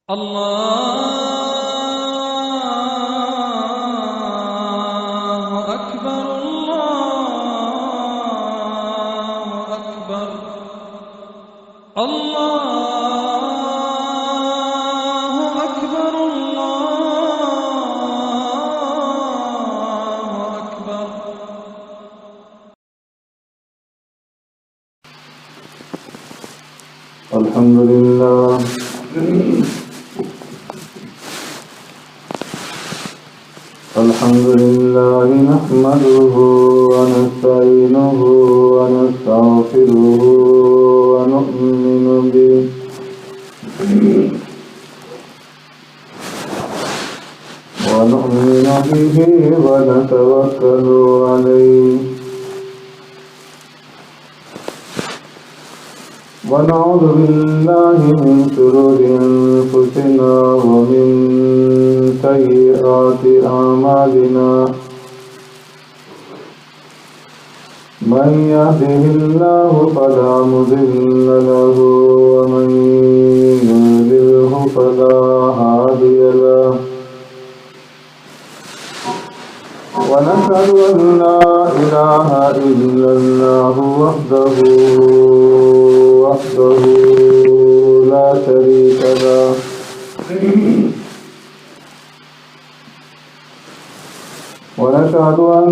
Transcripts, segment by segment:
الله أكبر الله أكبر الله أكبر الله أكبر. الحمد لله نحمده ونستعينه ونستغفره ونؤمن به ونتوكل عليه ونعوذ بالله من شرور أنفسنا ومن سيئات أعمالنا. من يهده الله فلا مضل له ومن يضلله فلا هادي له. ونشهد أن لا إله إلا الله وحده لا شريك له. ونشهد أن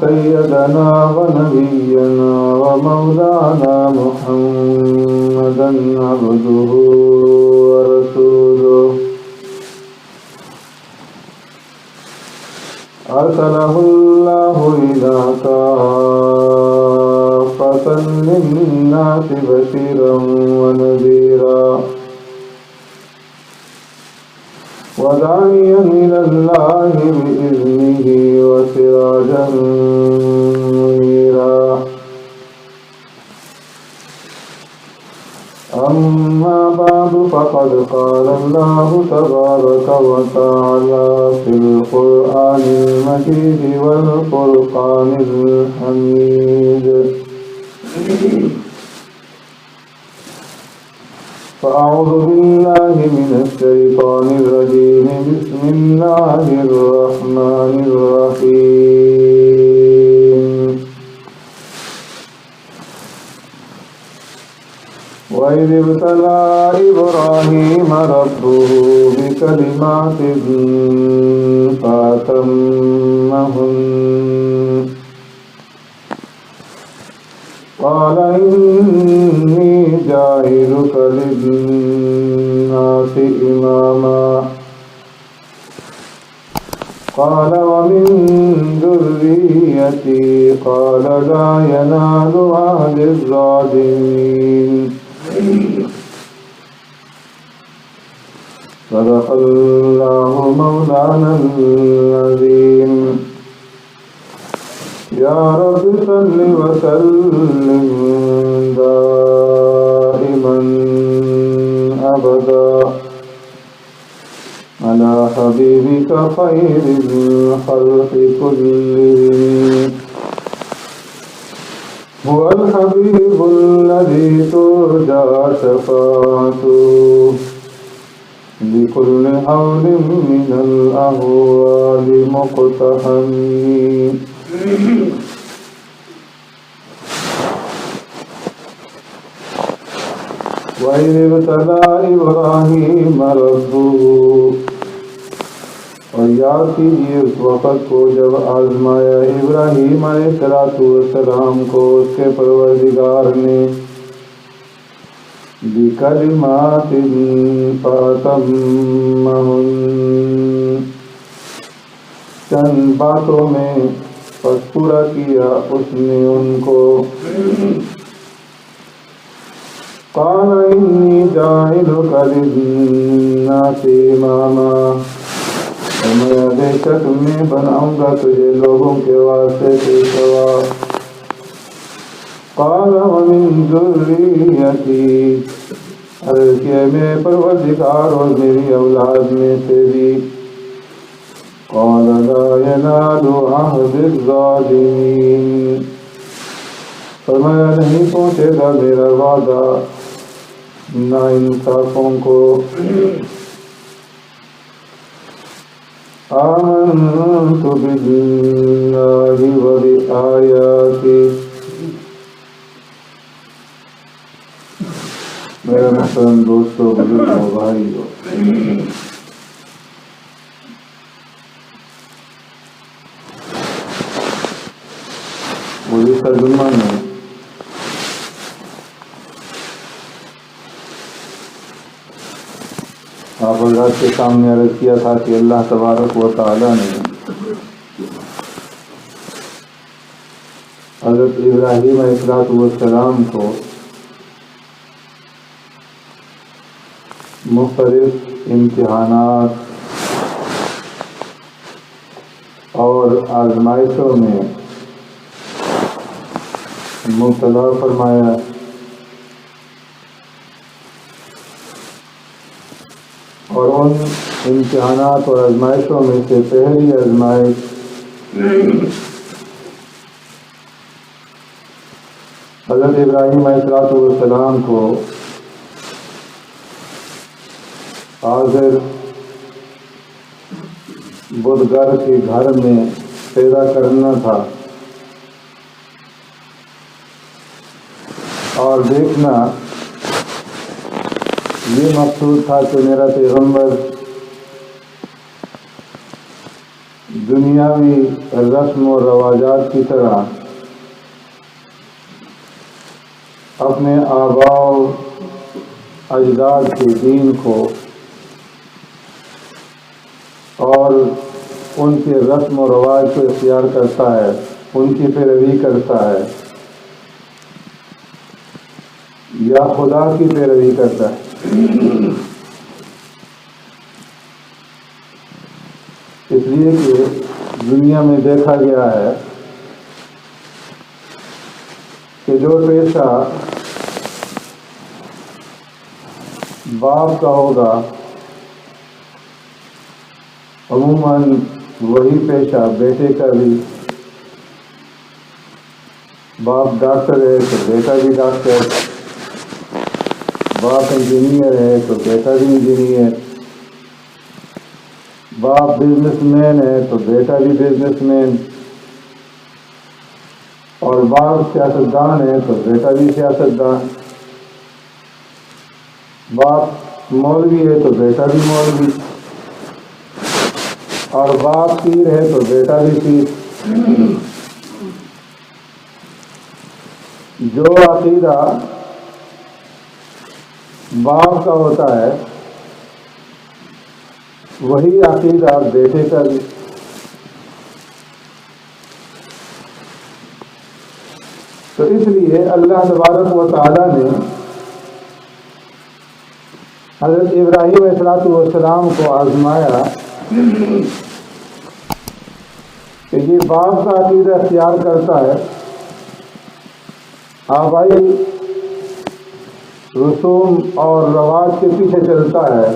سيدنا ونبينا ومولانا محمدا عبده ورسوله أرسله الله إلى كافة للناس بشيرا ونذيرا وداعيا إلى الله بإذنه وسراجا منيرا. أما بعد فقد قال الله تبارك وتعالى في القرآن المجيد والفرقان الحميد. فأعوذ بالله من الشيطان الرجيم. بسم الله الرحمن الرحيم. وإذ ابتلى إبراهيم ربه بكلمات فأتمهن قال إني جاعلك للناس إماما قال ومن ذريتي قال لا ينال عهد الظالمين. صدق الله مولانا العظيم. يا رب صل وسلم دائما أبدا على حبيبك خير الخلق كلهم. هو الحبيب الذي ترجى شفاعته بكل حول من الأهوال مقتحم. وإذ ابتلى إبراهيم ربه. اور یاد کیجیے اس وقت کو جب آزمایا ابراہیم علیہ السلام کو اس کے پروردگار نے بکلمات فأتمہن چند باتوں میں پس پورا کیا اس نے ان کو. قال انی جاعلک للناس اماما میں بے شک میں بناؤں گا تجھے لوگوں کے واسطے پیشوا. قال ومن ذریتی عرض کیا میرے پروردگار اور میری اولاد میں سے بھی. قال لا ينال عهد الظالمين فرمایا نہیں پہنچے گا میرا وعدہ نا انصافوں کو. آمنت باللہ وبآیاتہ۔ میرے محترم دوستو، بزرگوں، بھائیو، گزشتہ جمعہ میں آپ حضرات کے سامنے عرض کیا تھا کہ اللہ تبارک و تعالی نے حضرت ابراہیم علیہ السلام کو مختلف امتحانات اور آزمائشوں میں مبتلا فرمایا، اور ان امتحانات اور آزمائشوں میں سے پہلی آزمائش حضرت ابراہیم علیہ السلام کو حاضر بدگر کے گھر میں پیدا کرنا تھا، اور دیکھنا یہ مقصود تھا کہ میرا پیغمبر دنیاوی رسم و رواجات کی طرح اپنے آباء و اجداد کے دین کو اور ان کے رسم و رواج کو اختیار کرتا ہے، ان کی پیروی کرتا ہے، یا خدا کی پیروی کرتا ہے۔ اس لیے کہ دنیا میں دیکھا گیا ہے کہ جو پیشہ باپ کا ہوگا عموماً وہی پیشہ بیٹے کا بھی، باپ ڈاکٹر ہے تو بیٹا بھی ڈاکٹر، باپ انجینئر ہے تو بیٹا بھی انجینئر، باپ بزنس مین ہے تو بیٹا بھی بزنس مین، اور باپ سیاستدان ہے تو بیٹا بھی سیاستدان، باپ مولوی ہے تو بیٹا بھی مولوی، اور باپ پیر ہے تو بیٹا بھی پیر۔ جو عقیدہ باپ کا ہوتا ہے وہی عقیدہ بیٹے کا بھی۔ تو اس لیے اللہ تبارک و تعالی نے حضرت ابراہیم علیہ السلام کو آزمایا کہ یہ باپ کا عقیدہ اختیار کرتا ہے، آبائی رسوم اور رواج کے پیچھے چلتا ہے،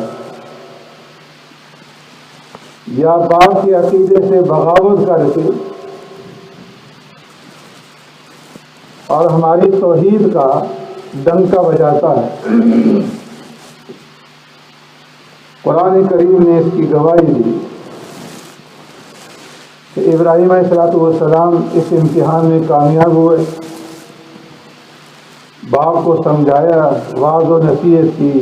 یا باپ کے عقیدے سے بغاوت کر کے اور ہماری توحید کا ڈنکا بجاتا ہے۔ قرآن کریم نے اس کی گواہی دی کہ ابراہیم علیہ السلام اس امتحان میں کامیاب ہوئے، باپ کو سمجھایا، واعظ و نصیحت کی،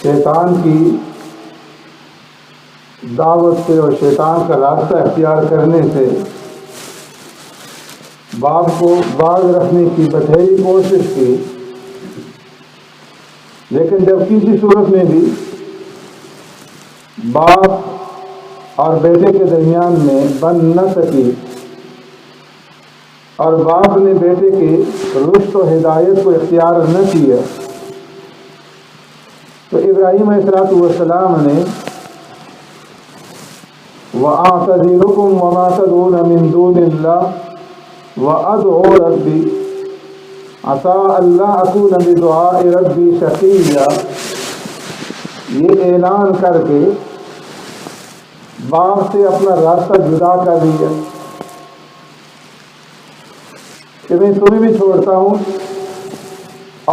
شیطان کی دعوت سے اور شیطان کا راستہ اختیار کرنے سے باپ کو باز رکھنے کی بتھیری کوشش کی، لیکن جب کسی صورت میں بھی باپ اور بیٹے کے درمیان میں بن نہ سکی اور باپ نے بیٹے کی رشد و ہدایت کو اختیار نہ کیا، تو ابراہیم علیہ السلام نے وَأَعْتَزِلُكُمْ وَمَا تَدْعُونَ مِن دُونِ اللَّهِ وَأَدْعُو رَبِّي عَسَىٰ أَلَّا أَكُونَ بِدُعَاءِ رَبِّي شَقِيًّا، یہ اعلان کر کے باپ سے اپنا راستہ جدا کر دیا کہ میں تمہیں بھی چھوڑتا ہوں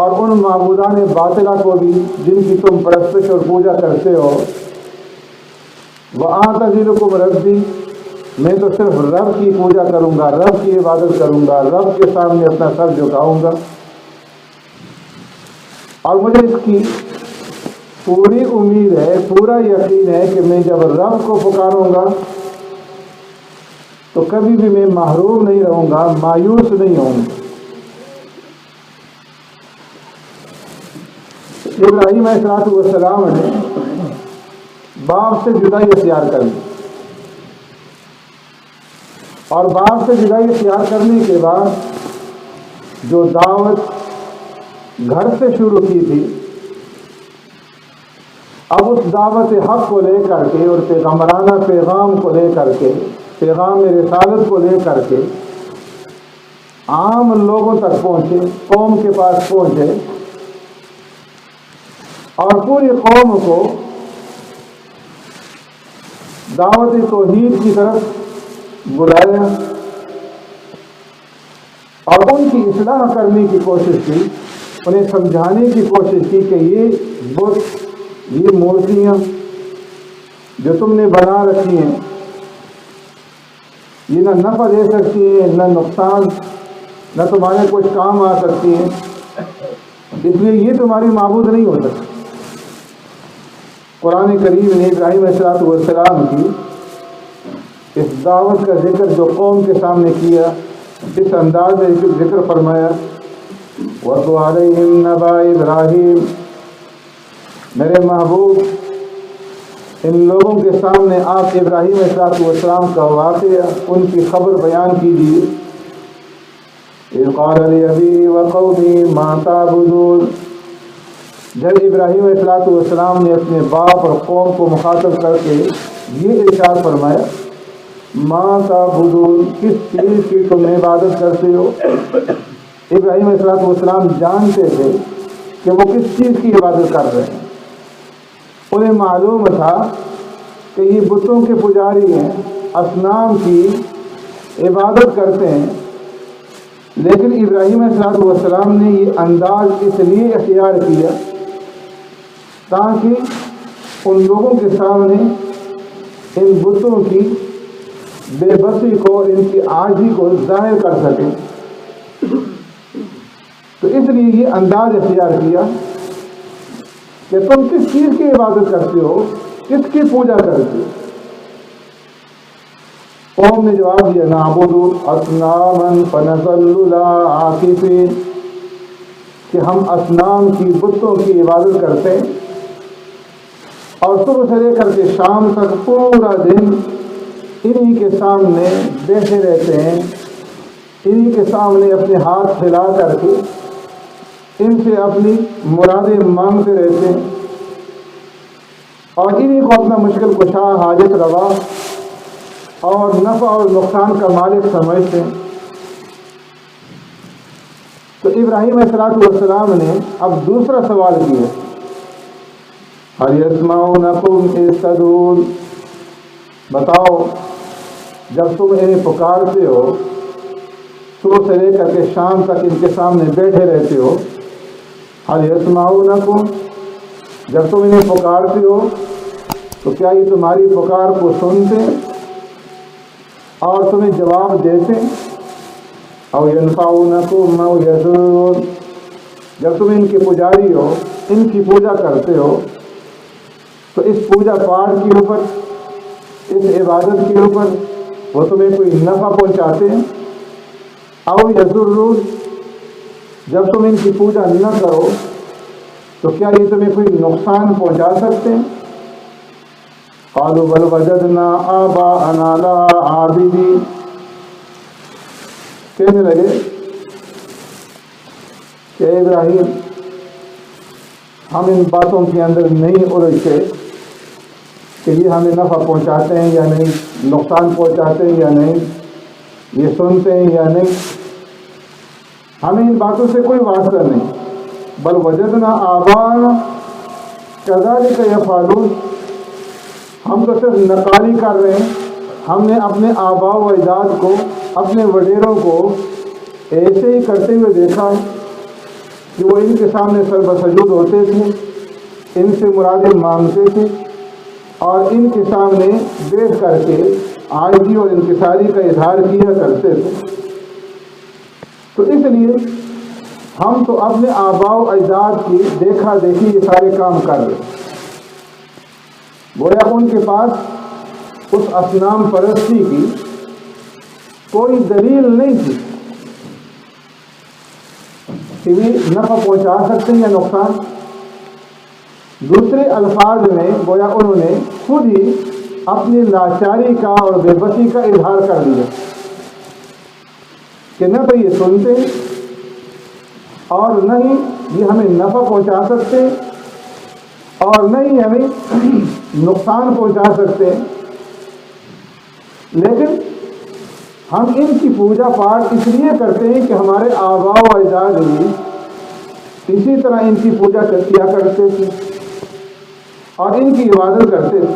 اور ان معبودان باطلہ کو بھی جن کی تم پرستش اور پوجا کرتے ہو، وَأَعْتَزِلُكُمْ رَبِّي، میں تو صرف رب کی پوجا کروں گا، رب کی عبادت کروں گا، رب کے سامنے اپنا سر جھکاؤں گا، اور مجھے اس کی پوری امید ہے، پورا یقین ہے کہ میں جب رب کو پکاروں گا تو کبھی بھی میں محروم نہیں رہوں گا، مایوس نہیں ہوں گا۔ ابراہیم علیہ السلام نے باپ سے جدائی اختیار کر لی، اور باپ سے جدائی اختیار کرنے کے بعد جو دعوت گھر سے شروع کی تھی، اب اس دعوت حق کو لے کر کے اور پیغمبرانہ پیغام کو لے کر کے، پیغام رسالت کو لے کر کے عام لوگوں تک پہنچے، قوم کے پاس پہنچے، اور پوری قوم کو دعوت توحید کی طرف بلایا اور ان کی اصلاح کرنے کی کوشش کی، انہیں سمجھانے کی کوشش کی کہ یہ بت، یہ مورتیاں جو تم نے بنا رکھی ہیں، یہ نہ نفع دے سکتی ہیں، نہ نقصان، نہ تمہارے کچھ کام آ سکتی ہیں، اس لیے یہ تمہاری معبود نہیں ہو سکتی۔ قرآن کریم نے ابراہیم علیہ السلام کی اس دعوت کا ذکر جو قوم کے سامنے کیا، اس انداز میں ذکر فرمایا، وَاتْلُ عَلَيْهِمْ نَبَأَ إِبْرَاهِيمَ، میرے محبوب ان لوگوں کے سامنے آپ ابراہیم علیہ السلام کا واقعہ، ان کی خبر بیان کیجیے۔ إِذْ قَالَ لِأَبِيهِ وَقَوْمِهِ مَا تَعْبُدُونَ، جب ابراہیم علیہ السلام نے اپنے باپ اور قوم کو مخاطب کر کے یہ ارشاد فرمایا، ما تعبدون، کس چیز کی تم عبادت کرتے ہو؟ ابراہیم علیہ السلام جانتے تھے کہ وہ کس چیز کی عبادت کر رہے ہیں، انہیں معلوم تھا کہ یہ بتوں کے پجاری ہیں، اصنام کی عبادت کرتے ہیں، لیکن ابراہیم علیہ السلام نے یہ انداز اس لیے اختیار کیا تاکہ ان لوگوں کے سامنے ان بتوں کی بے بسی کو اور ان کی عاجزی کو ظاہر کر سکیں، تو اس لیے یہ انداز اختیار کیا کہ تم کس چیز کی عبادت کرتے ہو، کس کی پوجا کرتے ہو؟ قوم نے جواب دیا، نعبد اصناما فنظل لها عاکفین، کہ ہم اصنام کی، بتوں کی عبادت کرتے ہیں اور صبح سے لے کر کے شام تک پورا دن انہی کے سامنے بیٹھے رہتے ہیں، انہی کے سامنے اپنے ہاتھ پھیلا کر کے ان سے اپنی مرادیں مانگتے رہتے ہیں اور انہی کو اپنا مشکل کشا، حاجت روا اور نفع اور نقصان کا مالک سمجھتے ہیں۔ تو ابراہیم علیہ السلام نے اب دوسرا سوال کیا، هل يسمعونكم إذ تدعون، بتاؤ جب تم انہیں پکارتے ہو، صبح سے لے کر کے شام تک ان کے سامنے بیٹھے رہتے ہو، هل يسمعونكم، جب تم انہیں پکارتے ہو تو کیا یہ تمہاری پکار کو سنتے اور تمہیں جواب دیتے؟ او ينفعونكم او يضرون، جب تم ان کے پجاری ہو، ان کی پوجا کرتے ہو تو اس پوجا پاٹ کے اوپر، اس عبادت کے اوپر وہ تمہیں کوئی نفع پہنچاتے ہیں؟ او یضرون، جب تم ان کی پوجا نہ کرو تو کیا یہ تمہیں کوئی نقصان پہنچا سکتے ہیں؟ قالوا بل وجدنا آباءنا لها عابدین، کہنے لگے کہ ابراہیم ہم ان باتوں کے اندر نہیں الجھتے کہ یہ ہمیں نفع پہنچاتے ہیں یا نہیں، نقصان پہنچاتے ہیں یا نہیں، یہ سنتے ہیں یا نہیں، ہمیں ان باتوں سے کوئی واسطہ نہیں۔ بل وجدنا آباءنا کذالک یفعلون، ہم تو صرف نقالی کر رہے ہیں، ہم نے اپنے آباء و اجداد کو، اپنے وڈیروں کو ایسے ہی کرتے ہوئے دیکھا کہ وہ ان کے سامنے سر بسجود ہوتے تھے، ان سے مرادیں مانگتے تھے اور ان کے سامنے بیٹھ کر کے عاجزی اور انکساری کا اظہار کیا کرتے تھے۔ تو اس لیے ہم تو اپنے آباء و اجداد کی دیکھا دیکھی یہ سارے کام کر رہے، گویا ان کے پاس اس اصنام پرستی کی کوئی دلیل نہیں تھی کہ وہ نفع پہنچا سکتے ہیں یا نقصان۔ دوسرے الفاظ میں گویا انہوں نے خود ہی اپنی لاچاری کا اور بے بسی کا اظہار کر دیا کہ نہ تو یہ سنتے اور نہ ہی یہ ہمیں نفع پہنچا سکتے اور نہ ہی ہمیں نقصان پہنچا سکتے، لیکن ہم ان کی پوجا پاٹ اس لیے کرتے ہیں کہ ہمارے آباء و اجداد بھی اسی طرح ان کی پوجا کیا کرتے تھے اور ان کی عبادت کرتے تھے۔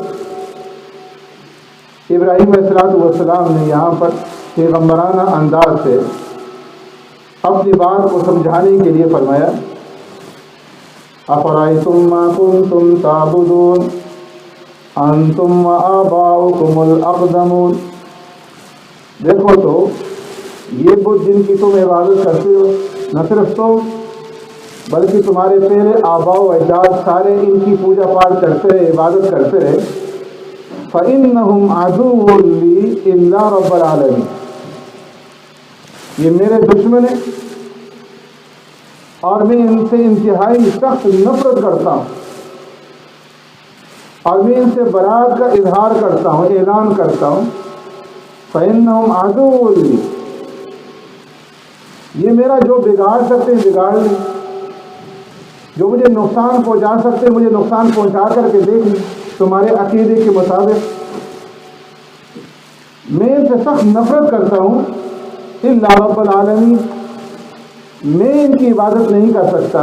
ابراہیم علیہ السلام نے یہاں پر پیغمبرانہ انداز سے اپنی بات کو سمجھانے کے لیے فرمایا، افرأیتم ما کنتم تعبدون انتم وآباؤکم الاقدمون، دیکھو تو یہ بت جن کی تم عبادت کرتے ہو، نہ صرف تم بلکہ تمہارے پہلے آباء و اجداد سارے ان کی پوجا پاٹ کرتے رہے، عبادت کرتے رہے، فَإِنَّهُمْ عَدُوٌّ لِّي إِلَّا رَبَّ الْعَالَمِينَ، یہ میرے دشمن ہیں اور میں ان سے انتہائی سخت نفرت کرتا ہوں اور میں ان سے برات کا اظہار کرتا ہوں، اعلان کرتا ہوں، فَإِنَّهُمْ عَدُوٌّ لِّي، یہ میرا جو بگاڑ سکتے ہیں بگاڑ لیں، جو مجھے نقصان پہنچا سکتے ہیں مجھے نقصان پہنچا کر کے دیکھ لیں تمہارے عقیدے کے مطابق۔ میں ان سے سخت نفرت کرتا ہوں، الا رب العالمین، میں ان کی عبادت نہیں کر سکتا،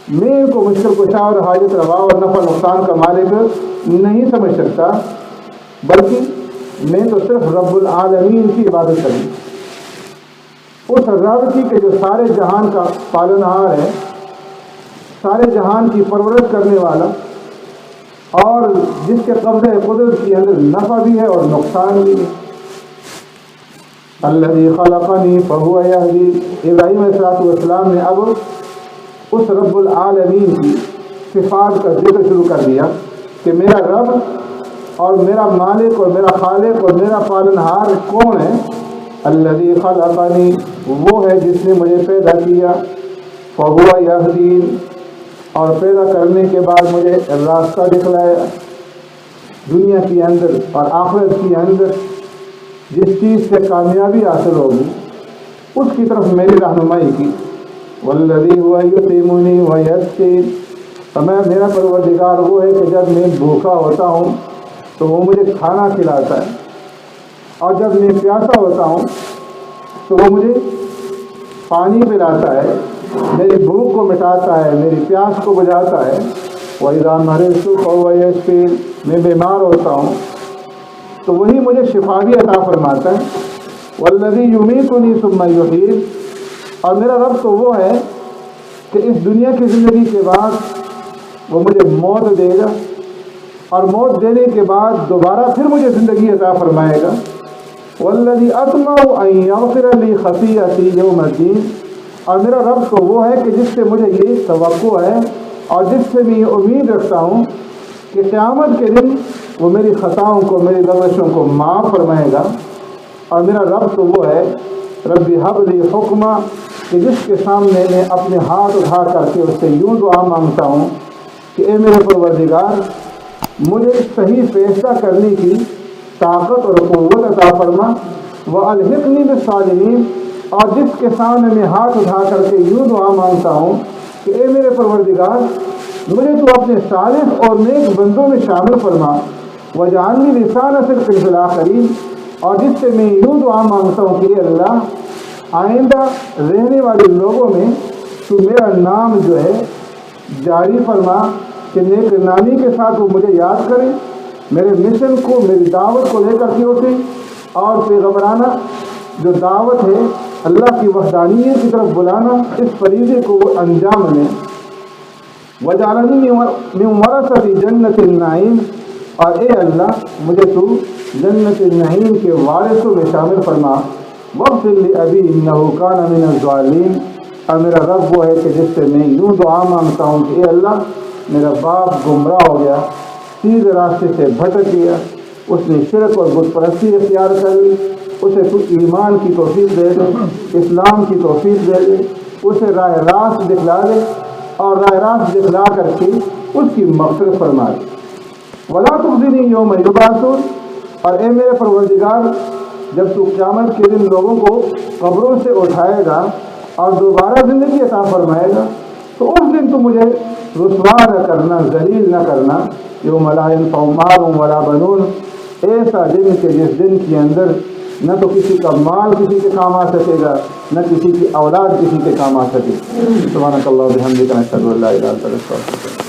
میں ان کو مشکل کشا اور حاجت روا اور نفع نقصان کا مالک نہیں سمجھ سکتا، بلکہ میں تو صرف رب العالمین کی عبادت کروں، اس رب کی کہ جو سارے جہان کا پالنہار ہے، سارے جہان کی پرورش کرنے والا اور جس کے قبضہ قدرت کے اندر نفع بھی ہے اور نقصان بھی ہے۔ الذی خلقنی فہو یہدی، ابراہیم علیہ السلام نے اب اس رب العالمین کی صفات کا ذکر شروع کر دیا کہ میرا رب اور میرا مالک اور میرا خالق اور میرا پالنہار کون ہے؟ الذی خلقنی، وہ ہے جس نے مجھے پیدا کیا، فہو یہدین، اور پیدا کرنے کے بعد مجھے راستہ دکھلایا، دنیا کے اندر اور آخرت کے اندر جس چیز سے کامیابی حاصل ہوگی اس کی طرف میری رہنمائی کی۔ والذی هو یطعمنی ویسقین، میرا پروردگار وہ ہے کہ جب میں بھوکا ہوتا ہوں تو وہ مجھے کھانا کھلاتا ہے، اور جب میں پیاسا ہوتا ہوں تو وہ مجھے پانی پلاتا ہے، میری بھوک کو مٹاتا ہے، میری پیاس کو بجھاتا ہے۔ وَإِذَا مَرِضْتُ فَهُوَ يَشْفِينِ، میں بیمار ہوتا ہوں تو وہی مجھے شفا بھی عطا فرماتا ہے۔ وَالَّذِي يُمِيتُنِي ثُمَّ يُحْيِينِ، اور میرا رب تو وہ ہے کہ اس دنیا کی زندگی کے بعد وہ مجھے موت دے گا اور موت دینے کے بعد دوبارہ پھر مجھے زندگی عطا فرمائے گا۔ وَالَّذِي أَطْمَعُ أَن يَغْفِرَ لِي خَطِيئَتِي يَوْمَ الدِّينِ، اور میرا رب تو وہ ہے کہ جس سے مجھے یہ توقع ہے اور جس سے میں یہ امید رکھتا ہوں کہ قیامت کے دن وہ میری خطاؤں کو، میری لغزشوں کو معاف فرمائے گا۔ اور میرا رب تو وہ ہے رب ہب لی حکمہ، کہ جس کے سامنے میں اپنے ہاتھ اٹھا کر کے اس سے یوں دعا مانگتا ہوں کہ اے میرے پروردگار، مجھے صحیح فیصلہ کرنے کی طاقت اور قوت عطا فرما، وَأَلْحِقْنِي بِالصَّالِحِينَ، اور جس کے سامنے میں ہاتھ اٹھا کر کے یوں دعا مانگتا ہوں کہ اے میرے پروردگار، مجھے تو اپنے صالح اور نیک بندوں میں شامل فرما، وَاجْعَلْنِي لِسَانَ صِدْقٍ فِي الْآخِرِينَ، اور جس سے میں یوں دعا مانگتا ہوں کہ اے اللہ، آئندہ رہنے والے لوگوں میں تو میرا نام جو ہے جاری فرما، کہ نیک نامی کے ساتھ وہ مجھے یاد کریں، میرے مشن کو، میری دعوت کو لے کر کے اٹھیں، اور پیغمبرانہ جو دعوت ہے اللہ کی وحدانیت کی طرف بلانا، اس فریضے کو وہ انجام دیں۔ وَجَعَلَنِي مِن وَرَثَةِ جَنَّةِ النَّعِيمِ، اور اے اللہ مجھے تو جنت النعیم کے وارثوں میں شامل فرما، واغفر لأبی انہ کان من الظالمین، اور میرا رب وہ ہے کہ جس سے میں یوں دعا مانگتا ہوں کہ اے اللہ میرا باپ گمراہ ہو گیا، سیدھے راستے سے بھٹک گیا، اس نے شرک اور بت پرستی اختیار کر لی، اسے تو ایمان کی توفیق دے دے، اسلام کی توفیق دے دے، اسے راہ راست دکھلا دے اور راہ راست دکھلا کر کے اس کی مغفرت فرما دے۔ ولا تخزنی یوم یبعثون، اور اے میرے پروردگار جب تو قیامت کے دن لوگوں کو قبروں سے اٹھائے گا اور دوبارہ زندگی عطا فرمائے گا تو اس دن تو مجھے رسوا نہ کرنا، ذلیل نہ کرنا۔ یوم لا ینفع مال ولا بنون، ایسا دن کہ جس دن کے اندر نہ تو کسی کا مال کسی کے کام آ سکے گا، نہ کسی کی اولاد کسی کے کام آ سکے۔ سبحانک اللہ و بحمدک، نشہد ان لا الہ الا انت، نستغفرک۔